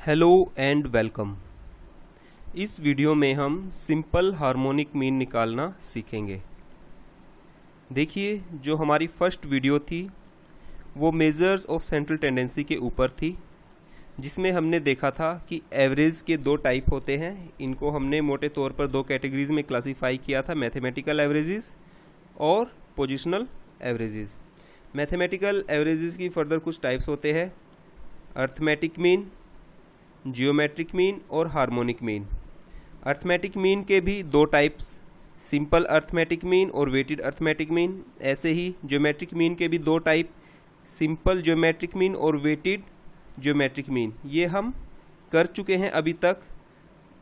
Hello and welcome. इस video में हम सिंपल हार्मोनिक मीन निकालना सीखेंगे। देखिए, जो हमारी फर्स्ट वीडियो थी वो मेजर्स ऑफ सेंट्रल टेंडेंसी के ऊपर थी, जिसमें हमने देखा था कि एवरेज के दो टाइप होते हैं। इनको हमने मोटे तौर पर दो कैटेगरीज में क्लासीफाई किया था, मैथमेटिकल एवरेजेस और पोजिशनल एवरेजेस। मैथमेटिकल एवरेजेस की फर्दर कुछ टाइप्स होते हैं, अर्थमेटिक मीन, जियोमेट्रिक मीन और हार्मोनिक मीन। अर्थमेटिक मीन के भी दो टाइप्स, सिंपल अर्थमेटिक मीन और वेटेड अर्थमेटिक मीन। ऐसे ही ज्योमेट्रिक मीन के भी दो टाइप, सिंपल ज्योमेट्रिक मीन और वेटेड ज्योमेट्रिक मीन। ये हम कर चुके हैं अभी तक।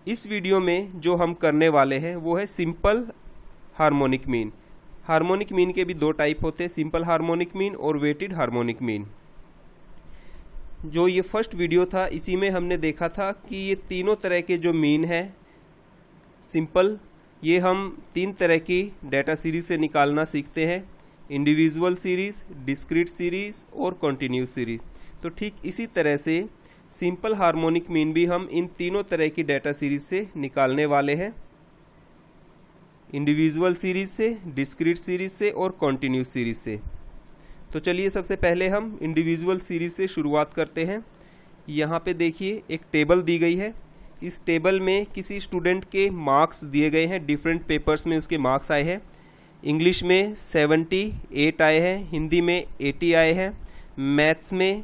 इस वीडियो में जो हम करने वाले हैं वो है simple harmonic mean. Harmonic mean के भी दो टाइप होते हैं, सिंपल हार्मोनिक मीन और वेटेड हार्मोनिक मीन। जो ये फर्स्ट वीडियो था इसी में हमने देखा था कि ये तीनों तरह के जो मीन है सिंपल, ये हम तीन तरह की डाटा सीरीज से निकालना सीखते हैं, इंडिविजुअल सीरीज़, डिस्क्रीट सीरीज़ और कॉन्टिन्यूस सीरीज़। तो ठीक इसी तरह से सिंपल हार्मोनिक मीन भी हम इन तीनों तरह की डाटा सीरीज से निकालने वाले हैं, इंडिविजुअल सीरीज से, डिस्क्रीट सीरीज से और कॉन्टिन्यूस सीरीज से। तो चलिए सबसे पहले हम इंडिविजुअल सीरीज से शुरुआत करते हैं। यहाँ पे देखिए एक टेबल दी गई है। इस टेबल में किसी स्टूडेंट के मार्क्स दिए गए हैं, डिफरेंट पेपर्स में उसके मार्क्स आए हैं। इंग्लिश में 78 आए हैं, हिंदी में 80 आए हैं, मैथ्स में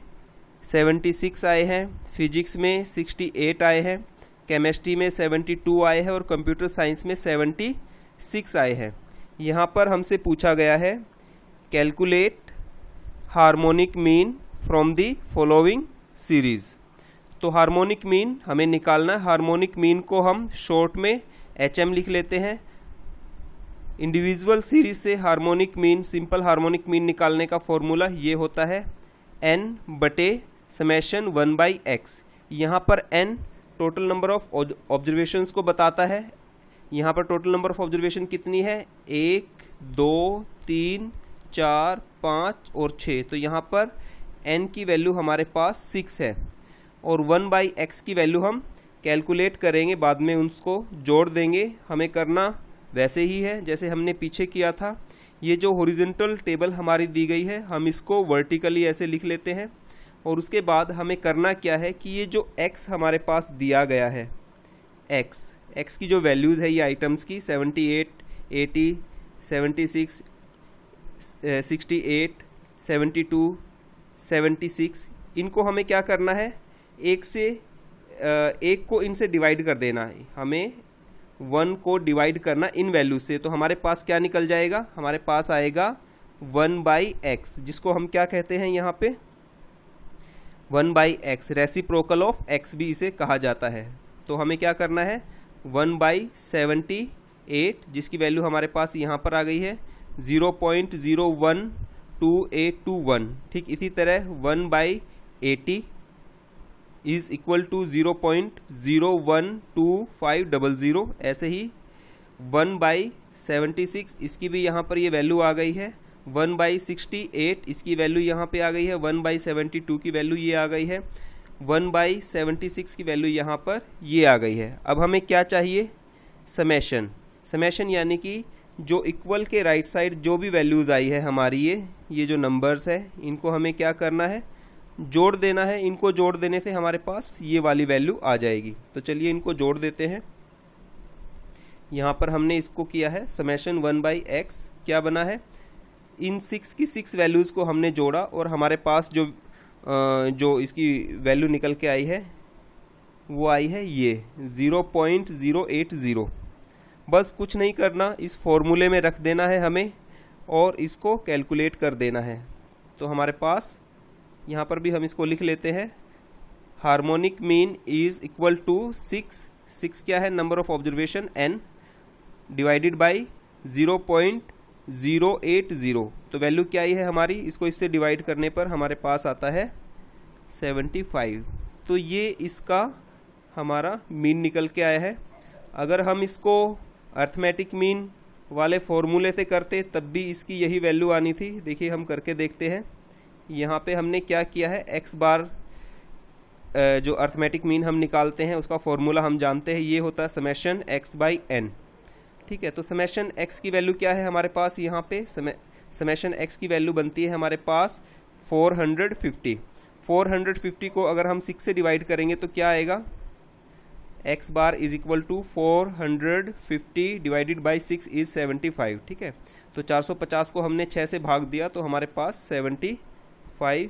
76 आए हैं, फिजिक्स में 68 आए हैं, केमिस्ट्री में 72 आए हैं और कंप्यूटर साइंस में 76 आए हैं। यहाँ पर हमसे पूछा गया है calculate harmonic mean from the following series. तो हार्मोनिक मीन हमें निकालना है। हार्मोनिक मीन को हम शॉर्ट में HM लिख लेते हैं। इंडिविजुअल सीरीज से harmonic mean, simple harmonic mean निकालने का फॉर्मूला ये होता है n/समेशन 1/x। यहाँ पर n total number of observations को बताता है। यहाँ पर टोटल नंबर ऑफ ऑब्जर्वेशन कितनी है, 1 2 3 4 5 और 6। तो यहाँ पर n की वैल्यू हमारे पास 6 है और 1/x की वैल्यू हम कैलकुलेट करेंगे, बाद में उसको जोड़ देंगे। हमें करना वैसे ही है जैसे हमने पीछे किया था। ये जो हॉरिजॉन्टल टेबल हमारी दी गई है हम इसको वर्टिकली ऐसे लिख लेते हैं और उसके बाद हमें करना क्या है कि ये जो x हमारे पास दिया गया है, x की जो वैल्यूज़ है ये आइटम्स की 78, 80, 76, 68, 72, 76, इनको हमें क्या करना है, एक को इनसे डिवाइड कर देना है। हमें 1 को डिवाइड करना इन वैल्यू से। तो हमारे पास क्या निकल जाएगा, हमारे पास आएगा 1/x, जिसको हम क्या कहते हैं यहाँ पे 1/x, रेसिप्रोकल ऑफ x भी इसे कहा जाता है। तो हमें क्या करना है 1/78, जिसकी वैल्यू हमारे पास यहाँ पर आ गई है 0.012821। ठीक इसी तरह 1/80 इज इक्वल टू 0.012500। ऐसे ही 1/76 इसकी भी यहाँ पर ये वैल्यू आ गई है, 1/68 इसकी वैल्यू यहाँ पे आ गई है, 1/72 की वैल्यू ये आ गई है, 1/76 की वैल्यू यहाँ पर ये आ गई है। अब हमें क्या चाहिए, समेशन यानी कि जो इक्वल के राइट साइड जो भी वैल्यूज़ आई है हमारी, ये जो नंबर्स है इनको हमें क्या करना है, जोड़ देना है। इनको जोड़ देने से हमारे पास ये वाली वैल्यू आ जाएगी। तो चलिए इनको जोड़ देते हैं। यहाँ पर हमने इसको किया है समेशन 1/x, क्या बना है, इन 6 की 6 वैल्यूज़ को हमने जोड़ा और हमारे पास जो इसकी वैल्यू निकल के आई है वो आई है ये 0.080। बस कुछ नहीं करना, इस फॉर्मूले में रख देना है हमें और इसको कैलकुलेट कर देना है। तो हमारे पास यहाँ पर भी हम इसको लिख लेते हैं, harmonic mean is equal to 6 क्या है, number of observation n, divided by 0.080। तो वैल्यू क्या आई है हमारी, इसको इससे डिवाइड करने पर हमारे पास आता है 75। तो ये इसका हमारा मीन निकल के आया है। अगर हम इसको अर्थमेटिक मीन वाले फॉर्मूले से करते तब भी इसकी यही वैल्यू आनी थी। देखिए हम करके देखते हैं। यहाँ पे हमने क्या किया है, x बार जो अर्थमेटिक मीन हम निकालते हैं उसका फॉर्मूला हम जानते हैं, ये होता है समेशन x बाई n। ठीक है, तो समेशन x की वैल्यू क्या है हमारे पास, यहाँ पे समेशन x की वैल्यू बनती है हमारे पास 450। 450 को अगर हम 6 से डिवाइड करेंगे तो क्या आएगा, x bar is equal to 450 divided by 6 इज 75। ठीक है, तो 450 को हमने 6 से भाग दिया तो हमारे पास 75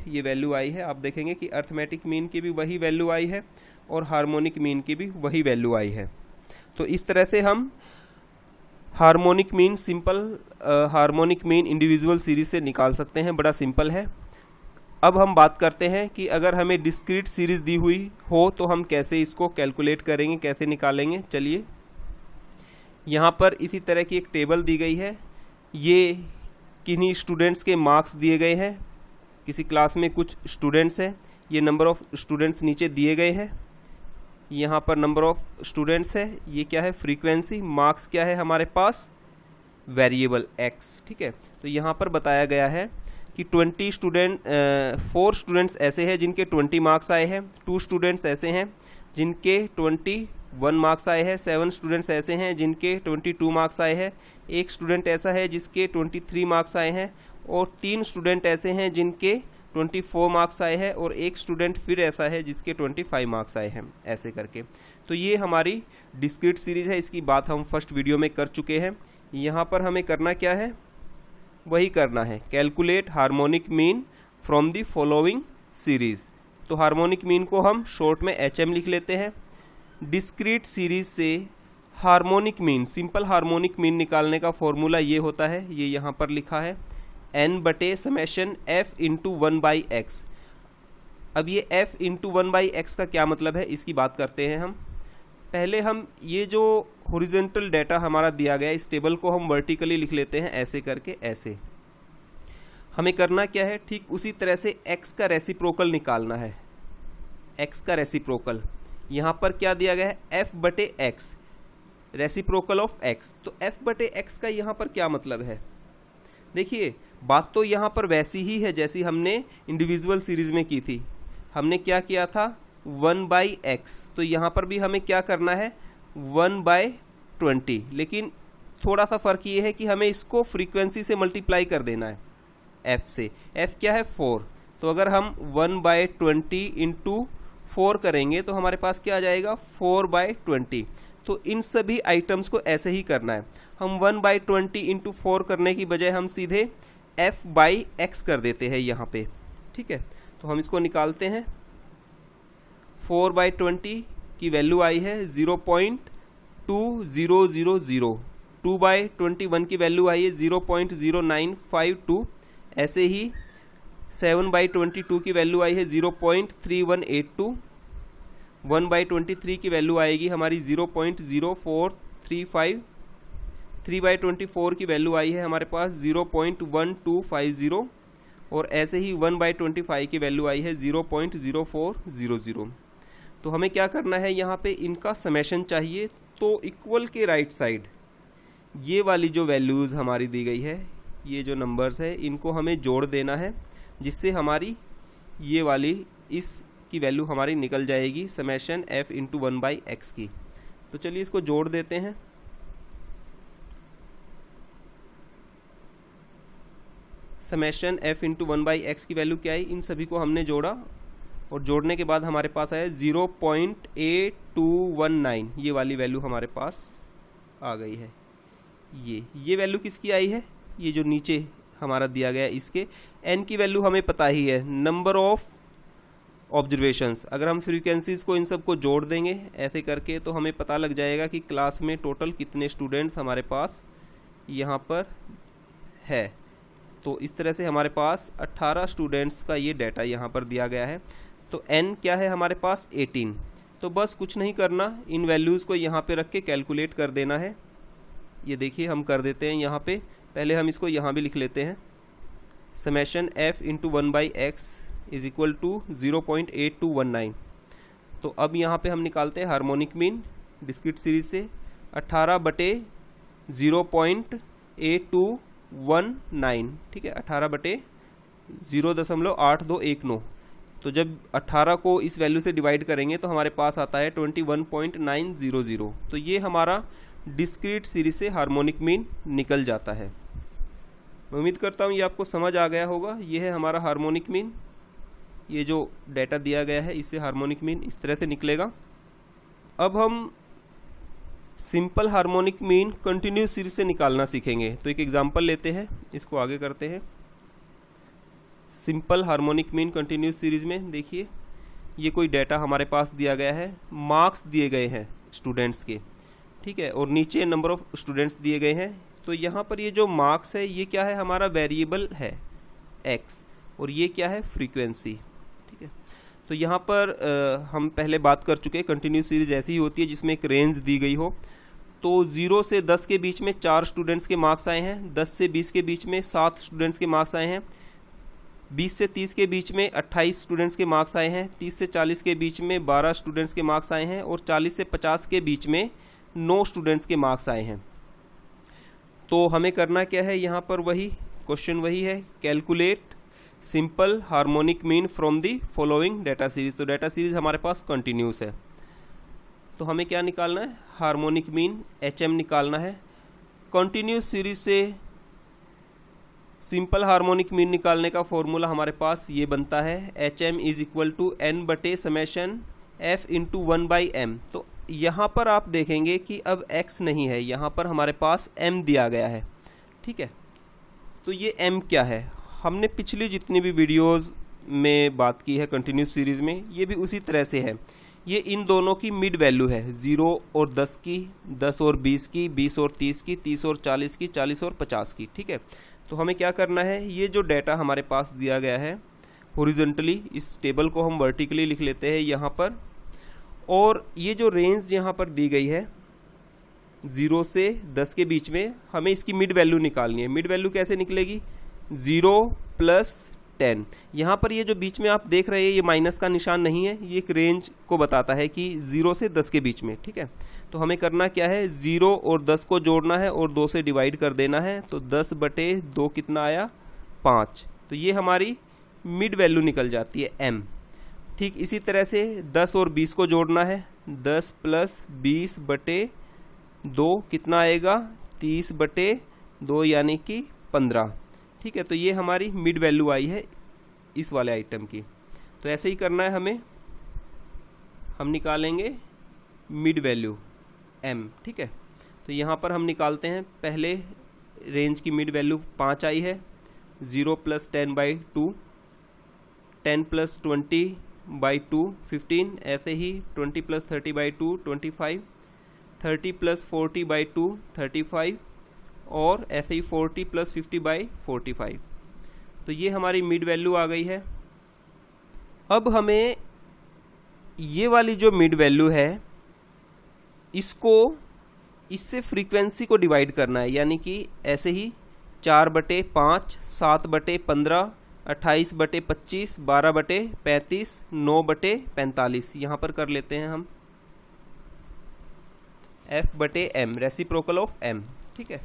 ये वैल्यू आई है। आप देखेंगे कि अर्थमेटिक मीन की भी वही वैल्यू आई है और हार्मोनिक मीन की भी वही वैल्यू आई है। तो इस तरह से हम harmonic mean harmonic mean individual series से निकाल सकते हैं, बड़ा सिंपल है। अब हम बात करते हैं कि अगर हमें डिस्क्रीट सीरीज दी हुई हो तो हम कैसे इसको कैलकुलेट करेंगे, कैसे निकालेंगे। चलिए, यहाँ पर इसी तरह की एक टेबल दी गई है, ये किन्हीं स्टूडेंट्स के मार्क्स दिए गए हैं, किसी क्लास में कुछ स्टूडेंट्स हैं, ये नंबर ऑफ़ स्टूडेंट्स नीचे दिए गए हैं, यहाँ पर नंबर ऑफ़ स्टूडेंट्स है, ये क्या है फ्रीक्वेंसी, मार्क्स क्या है हमारे पास वेरिएबल x। ठीक है, तो यहाँ पर बताया गया है कि 4 स्टूडेंट्स ऐसे हैं जिनके 20 मार्क्स आए हैं, 2 स्टूडेंट्स ऐसे हैं जिनके 21 मार्क्स आए हैं, 7 स्टूडेंट्स ऐसे हैं जिनके 22 मार्क्स आए हैं, एक स्टूडेंट ऐसा है जिसके 23 मार्क्स आए हैं और 3 स्टूडेंट ऐसे हैं जिनके 24 मार्क्स आए हैं और एक स्टूडेंट फिर ऐसा है जिसके 25 मार्क्स आए हैं, ऐसे करके। तो ये हमारी डिस्क्रीट सीरीज़ है, इसकी बात हम फर्स्ट वीडियो में कर चुके हैं। यहाँ पर हमें करना क्या है, वही करना है, calculate harmonic mean from the following series. तो हार्मोनिक मीन को हम शॉर्ट में HM लिख लेते हैं। डिस्क्रीट सीरीज से harmonic mean, simple harmonic mean निकालने का फॉर्मूला ये होता है, ये यहाँ पर लिखा है n बटे समेशन f इंटू 1/x। अब ये f इंटू 1/x का क्या मतलब है, इसकी बात करते हैं हम। पहले हम ये जो हॉरिजॉन्टल डाटा हमारा दिया गया इस टेबल को हम वर्टिकली लिख लेते हैं, ऐसे करके। ऐसे हमें करना क्या है, ठीक उसी तरह से x का रेसिप्रोकल निकालना है। x का रेसिप्रोकल यहाँ पर क्या दिया गया है, f बटे x, रेसिप्रोकल ऑफ x। तो f बटे x का यहाँ पर क्या मतलब है, देखिए बात तो यहाँ पर वैसी ही है जैसी हमने इंडिविजुअल सीरीज में की थी। हमने क्या किया था 1/x, तो यहाँ पर भी हमें क्या करना है 1/20, लेकिन थोड़ा सा फ़र्क ये है कि हमें इसको फ्रीक्वेंसी से मल्टीप्लाई कर देना है f से। f क्या है 4, तो अगर हम 1/20 इंटू 4 करेंगे तो हमारे पास क्या आ जाएगा 4/20। तो इन सभी आइटम्स को ऐसे ही करना है। हम 1/20 इंटू 4 करने की बजाय हम सीधे f/x कर देते हैं यहाँ पे। ठीक है, तो हम इसको निकालते हैं। 4/20 की वैल्यू आई है 0.2000, 2/21 की वैल्यू आई है 0.0952, ऐसे ही 7/22 की वैल्यू आई है 0.3182, 1/23 की वैल्यू आएगी हमारी 0.0435, 3/24 की वैल्यू आई है हमारे पास 0.1250 और ऐसे ही 1/25 की वैल्यू आई है 0.0400। तो हमें क्या करना है, यहाँ पे इनका समेशन चाहिए। तो इक्वल के राइट साइड ये वाली जो वैल्यूज़ हमारी दी गई है, ये जो नंबर्स है इनको हमें जोड़ देना है, जिससे हमारी ये वाली इस की वैल्यू हमारी निकल जाएगी समेशन f इंटू 1/x की। तो चलिए इसको जोड़ देते हैं। समेशन f इंटू 1/x की वैल्यू क्या आई, इन सभी को हमने जोड़ा और जोड़ने के बाद हमारे पास आया 0.8219, ये वाली वैल्यू हमारे पास आ गई है। ये वैल्यू किसकी आई है, ये जो नीचे हमारा दिया गया है इसके। n की वैल्यू हमें पता ही है, नंबर ऑफ ऑब्जर्वेशंस। अगर हम फ्रीक्वेंसीज़ को इन सब को जोड़ देंगे ऐसे करके तो हमें पता लग जाएगा कि क्लास में टोटल कितने स्टूडेंट्स हमारे पास यहाँ पर है। तो इस तरह से हमारे पास 18 स्टूडेंट्स का ये डाटा यहाँ पर दिया गया है। तो n क्या है हमारे पास 18। तो बस कुछ नहीं करना, इन वैल्यूज़ को यहाँ पे रख के कैलकुलेट कर देना है। ये देखिए हम कर देते हैं यहाँ पे, पहले हम इसको यहाँ भी लिख लेते हैं। Summation f into 1/x is equal to 0.8219। तो अब यहाँ पे हम निकालते हैं हार्मोनिक मीन डिस्क्रीट सीरीज से। 18/0.8219, ठीक है, 18/0.8219। तो जब 18 को इस वैल्यू से डिवाइड करेंगे तो हमारे पास आता है 21.900। तो ये हमारा डिस्क्रीट सीरीज से हार्मोनिक मीन निकल जाता है। मैं उम्मीद करता हूँ ये आपको समझ आ गया होगा। ये है हमारा हार्मोनिक मीन, ये जो डेटा दिया गया है इससे हार्मोनिक मीन इस तरह से निकलेगा। अब हम simple harmonic mean continuous series से निकालना सीखेंगे। तो एक एग्जांपल लेते हैं, इसको आगे करते हैं। Simple harmonic mean continuous series में देखिए ये कोई डेटा हमारे पास दिया गया है, मार्क्स दिए गए हैं स्टूडेंट्स के, ठीक है, और नीचे नंबर ऑफ स्टूडेंट्स दिए गए हैं। तो यहाँ पर ये जो मार्क्स है ये क्या है, हमारा वेरिएबल है x, और ये क्या है, फ्रीक्वेंसी, ठीक है। तो यहाँ पर हम पहले बात कर चुके हैं, कंटिन्यूस सीरीज ऐसी ही होती है जिसमें एक रेंज दी गई हो। तो 0 से 10 के बीच में 4 स्टूडेंट्स के मार्क्स आए हैं, 10 से 20 के बीच में 7 स्टूडेंट्स के मार्क्स आए हैं, 20 से 30 के बीच में 28 स्टूडेंट्स के मार्क्स आए हैं, 30 से 40 के बीच में 12 स्टूडेंट्स के मार्क्स आए हैं, और 40 से 50 के बीच में 9 स्टूडेंट्स के मार्क्स आए हैं। तो हमें करना क्या है, यहाँ पर वही क्वेश्चन वही है, calculate simple harmonic mean from the following data series. तो डाटा सीरीज हमारे पास कंटिन्यूस है, तो हमें क्या निकालना है, हार्मोनिक मीन HM निकालना है। कंटिन्यूस सीरीज से सिंपल हार्मोनिक मीन निकालने का फॉर्मूला हमारे पास ये बनता है, HM is equal to n बटे समेशन f इंटू 1/m। तो यहाँ पर आप देखेंगे कि अब x नहीं है, यहाँ पर हमारे पास m दिया गया है, ठीक है। तो ये m क्या है, हमने पिछली जितनी भी वीडियोस में बात की है कंटिन्यूस सीरीज़ में, ये भी उसी तरह से है। ये इन दोनों की मिड वैल्यू है, 0 और 10 की, 10 और 20 की, 20 और 30 की, 30 और 40 की, 40 और 50 की, ठीक है। तो हमें क्या करना है, ये जो डाटा हमारे पास दिया गया है हॉरिजॉन्टली, इस टेबल को हम वर्टिकली लिख लेते हैं यहाँ पर, और ये जो रेंज यहाँ पर दी गई है 0 से 10 के बीच में, हमें इसकी मिड वैल्यू निकालनी है। मिड वैल्यू कैसे निकलेगी, 0 + 10। यहाँ पर ये जो बीच में आप देख रहे हैं ये माइनस का निशान नहीं है, ये एक रेंज को बताता है कि 0 से 10 के बीच में, ठीक है। तो हमें करना क्या है, 0 और 10 को जोड़ना है और 2 से डिवाइड कर देना है। तो 10/2 कितना आया, 5। तो ये हमारी मिड वैल्यू निकल जाती है m। ठीक इसी तरह से 10 और 20 को जोड़ना है, 10 + 20/2 कितना आएगा, 30/2 यानी कि 15, ठीक है। तो ये हमारी मिड वैल्यू आई है इस वाले आइटम की। तो ऐसे ही करना है हमें, हम निकालेंगे मिड वैल्यू m, ठीक है। तो यहाँ पर हम निकालते हैं, पहले रेंज की मिड वैल्यू 5 आई है, 0 + 10/2, 10 + 20/2 15, ऐसे ही 20 + 30/2 25, 30 + 40/2 35, और ऐसे ही 40 + 50/45। तो ये हमारी मिड वैल्यू आ गई है। अब हमें ये वाली जो मिड वैल्यू है इसको, इससे फ्रीक्वेंसी को डिवाइड करना है, यानी कि ऐसे ही 4/5, 7/15, 28/25, 12/35, 9/45 यहाँ पर कर लेते हैं हम, F/m रेसिप्रोकल ऑफ m, ठीक है।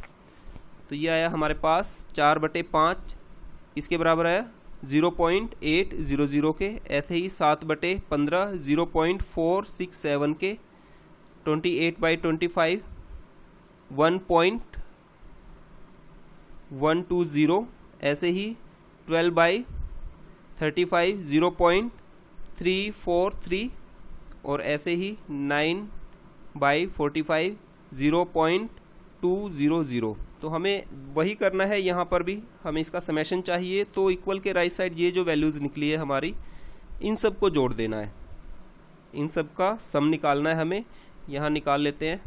तो ये आया हमारे पास 4/5, इसके बराबर आया 0.800 के, ऐसे ही 7/15 0.467 के, 28/25 1.120, ऐसे ही 12/35 0.343, और ऐसे ही 9/45 0.200। तो हमें वही करना है, यहाँ पर भी हमें इसका समेशन चाहिए। तो इक्वल के राइट साइड ये जो वैल्यूज़ निकली है हमारी, इन सब को जोड़ देना है, इन सब का सम निकालना है हमें। यहाँ निकाल लेते हैं,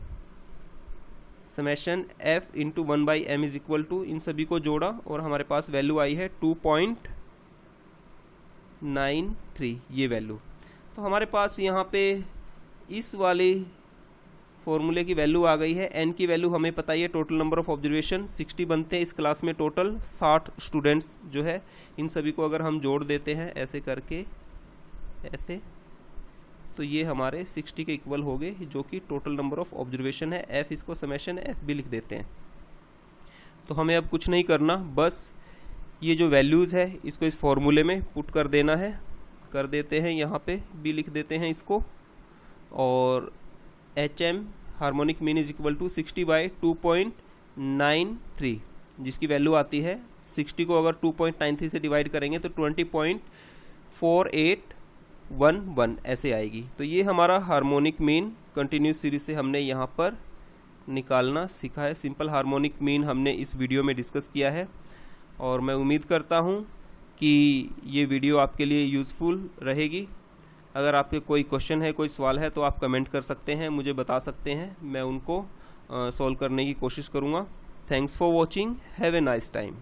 summation f into 1/m is equal to, इन सभी को जोड़ा और हमारे पास वैल्यू आई है 2.93, ये वैल्यू। तो हमारे पास यहाँ पे इस वाले फॉर्मूले की वैल्यू आ गई है। n की वैल्यू हमें पता ही है, टोटल नंबर ऑफ ऑब्जर्वेशन 60 बनते हैं इस क्लास में, टोटल 60 स्टूडेंट्स जो है, इन सभी को अगर हम जोड़ देते हैं ऐसे करके, ऐसे, तो ये हमारे 60 के इक्वल हो गए, जो कि टोटल नंबर ऑफ ऑब्जर्वेशन है। f इसको समेशन f भी लिख देते हैं। तो हमें अब कुछ नहीं करना, बस ये जो वैल्यूज़ है इसको इस फॉर्मूले में पुट कर देना है। कर देते हैं, यहाँ पे भी लिख देते हैं इसको। और HM harmonic mean is equal to 60/2.93, जिसकी वैल्यू आती है 60 को अगर 2.93 से डिवाइड करेंगे तो 20.4811 ऐसे आएगी। तो ये हमारा हार्मोनिक मीन कंटिन्यूस सीरीज से हमने यहाँ पर निकालना सीखा है। सिंपल हार्मोनिक मीन हमने इस वीडियो में डिस्कस किया है और मैं उम्मीद करता हूँ कि ये वीडियो आपके लिए यूज़फुल रहेगी। अगर आपके कोई क्वेश्चन है, कोई सवाल है तो आप कमेंट कर सकते हैं, मुझे बता सकते हैं, मैं उनको सॉल्व करने की कोशिश करूँगा। Thanks for watching, have a nice time.